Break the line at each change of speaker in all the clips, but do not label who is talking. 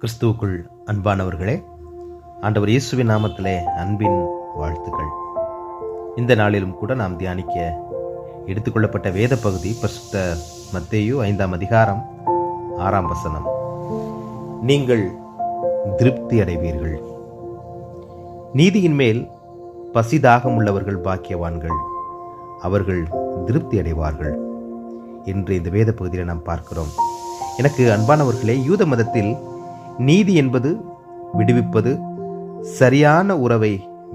கிறிஸ்துவுக்குள் அன்பானவர்களே, ஆண்டவர் இயேசுவின் நாமத்திலே அன்பின் வாழ்த்துக்கள். இந்த நாளிலும் கூட நாம் தியானிக்க எடுத்துக்கொள்ளப்பட்ட வேத பகுதி பரிசுத்த மத்தேயு 5ஆம் அதிகாரம் 6ஆம் வசனம். நீங்கள் திருப்தி அடைவீர்கள். நீதியின் மேல் பசிதாகம் உள்ளவர்கள் பாக்கியவான்கள், அவர்கள் திருப்தி அடைவார்கள் என்று இந்த வேத பகுதியில் நாம் பார்க்கிறோம். எனக்கு அன்பானவர்களே, யூத மதத்தில் நீதி என்பது விடுவிப்பது, சரியான உறவை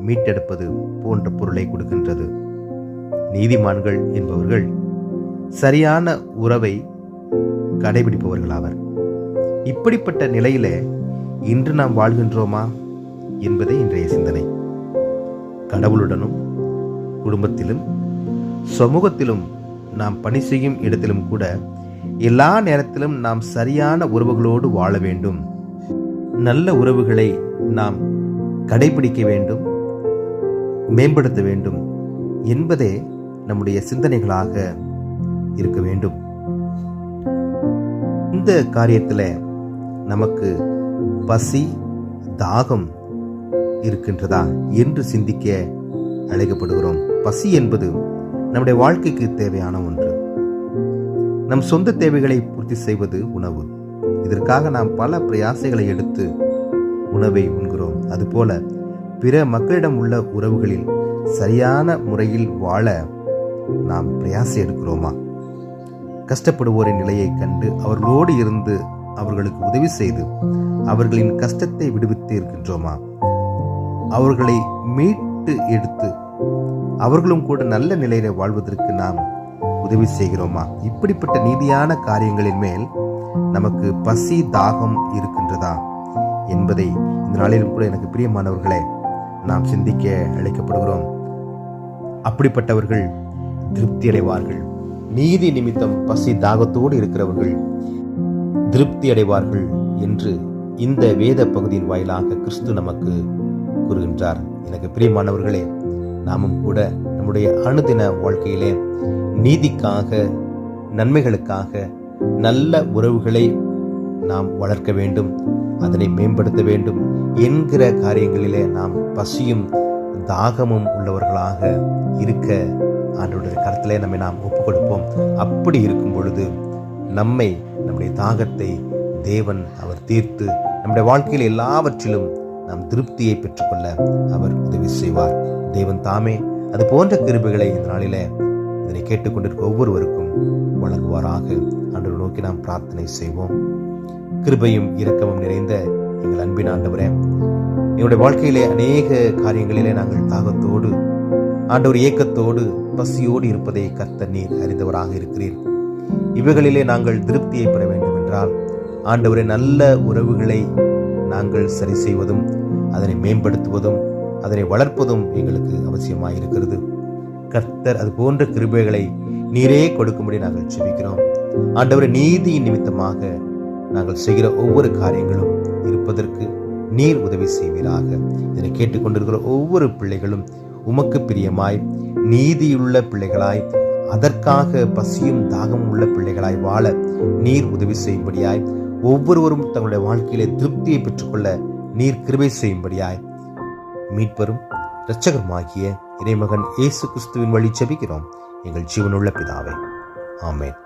மீட்டெடுப்பது போன்ற பொருளை கொடுக்கின்றது. நீதிமான்கள் என்பவர்கள் சரியான உறவை கடைபிடிப்பவர்களாவர். இப்படிப்பட்ட நிலையில இன்று நாம் வாழ்கின்றோமா என்பதே இன்றைய சிந்தனை. கடவுளுடனும் குடும்பத்திலும் சமூகத்திலும் நாம் பணி செய்யும் இடத்திலும் கூட எல்லா நேரத்திலும் நாம் சரியான உறவுகளோடு வாழ வேண்டும். நல்ல உறவுகளை நாம் கடைபிடிக்க வேண்டும், மேம்படுத்த வேண்டும் என்பதே நம்முடைய சிந்தனைகளாக இருக்க வேண்டும். இந்த காரியத்தில் நமக்கு பசி தாகம் இருக்கின்றதா என்று சிந்திக்க அழைக்கப்படுகிறோம். பசி என்பது நம்முடைய வாழ்க்கைக்கு தேவையான ஒன்று. நம் சொந்த தேவைகளை பூர்த்தி செய்வது உணவு. இதற்காக நாம் பல பிரயாசைகளை எடுத்து உணவை உண்கிறோம். அதுபோல பிற மக்களிடம் உள்ள உறவுகளில் சரியான முறையில் வாழ நாம் பிரயாசை எடுக்கிறோமா? கஷ்டப்படுவோரின் நிலையை கண்டு அவர்களோடு இருந்து அவர்களுக்கு உதவி செய்து அவர்களின் கஷ்டத்தை விடுவித்து இருக்கின்றோமா? அவர்களை மீட்டு எடுத்து அவர்களும் கூட நல்ல நிலையில வாழ்வதற்கு நாம் உதவி செய்கிறோமா? இப்படிப்பட்ட நீதியான காரியங்களின் மேல் நமக்கு பசி தாகம் இருக்கின்றதா என்பதை இந்த நாளிலும் கூட எனக்கு பிரியமானவர்களே நாம் சிந்திக்க அழைக்கப்படுகிறோம். அப்படிப்பட்டவர்கள் திருப்தி அடைவார்கள். நீதி நிமித்தம் பசி தாகத்தோடு இருக்கிறவர்கள் திருப்தி அடைவார்கள் என்று இந்த வேத பகுதியின் வாயிலாக கிறிஸ்து நமக்கு கூறுகின்றார். எனக்கு பிரியமானவர்களே, நாமும் கூட நம்முடைய அனுதின வாழ்க்கையிலே நீதிக்காக, நன்மைகளுக்காக, நல்ல உறவுகளை நாம் வளர்க்க வேண்டும், அதனை மேம்படுத்த வேண்டும் என்கிற காரியங்களிலே நாம் பசியும் தாகமும் உள்ளவர்களாக இருக்க ஆண்டவருடைய கருத்திலே நம்மை நாம் ஒப்புக் கொடுப்போம். அப்படி இருக்கும் பொழுது நம்முடைய தாகத்தை தேவன் அவர் தீர்த்து நம்முடைய வாழ்க்கையில் எல்லாவற்றிலும் நாம் திருப்தியை பெற்றுக்கொள்ள அவர் உதவி செய்வார். தேவன் தாமே அது போன்ற கிருபைகளை இந்த நாளிலே இதனை கேட்டுக்கொண்டிருக்க ஒவ்வொருவருக்கும் வழங்குவாராக. ஆண்டவரை நோக்கி நாம் பிரார்த்தனை செய்வோம். கிருபையும் இரக்கமும் நிறைந்த எங்கள் அன்பின் ஆண்டவரே, எங்களுடைய வாழ்க்கையிலே அநேக காரியங்களிலே நாங்கள் தாகத்தோடு, ஆண்டவர் ஏக்கத்தோடு, பசியோடு இருப்பதை கர்த்தர் நீர் அறிந்தவராக இருக்கிறீர். இவைகளிலே நாங்கள் திருப்தியை பெற வேண்டும் என்றால் ஆண்டவரே, நல்ல உறவுகளை நாங்கள் சரி செய்வதும், அதனை மேம்படுத்துவதும், அதனை வளர்ப்பதும் எங்களுக்கு அவசியமாக இருக்கிறது. கர்த்தர் அது போன்ற கிருபைகளை நீரே கொடுக்கும்படி நாங்கள் ஜெபிக்கிறோம். ஆண்டவரே, நீதியின் நிமித்தமாக நாங்கள் செய்கிற ஒவ்வொரு காரியங்களும் இருப்பதற்கு நீர் உதவி செய்வீராக. இதனை கேட்டுக்கொண்டிருக்கிற ஒவ்வொரு பிள்ளைகளும் உமக்கு பிரியமாய், நீதியுள்ள பிள்ளைகளாய், அதற்காக பசியும் தாகமும் உள்ள பிள்ளைகளாய் வாழ நீர் உதவி செய்யும்படியாய், ஒவ்வொருவரும் தங்களுடைய வாழ்க்கையிலே திருப்தியை பெற்றுக்கொள்ள நீர் கிருபை செய்யும்படியாய் மீட்பரும் இரட்சகருமாகிய இறைமகன் இயேசு கிறிஸ்துவின் வழி ஜெபிக்கிறோம் எங்கள் ஜீவனுள்ள பிதாவே. ஆமென்.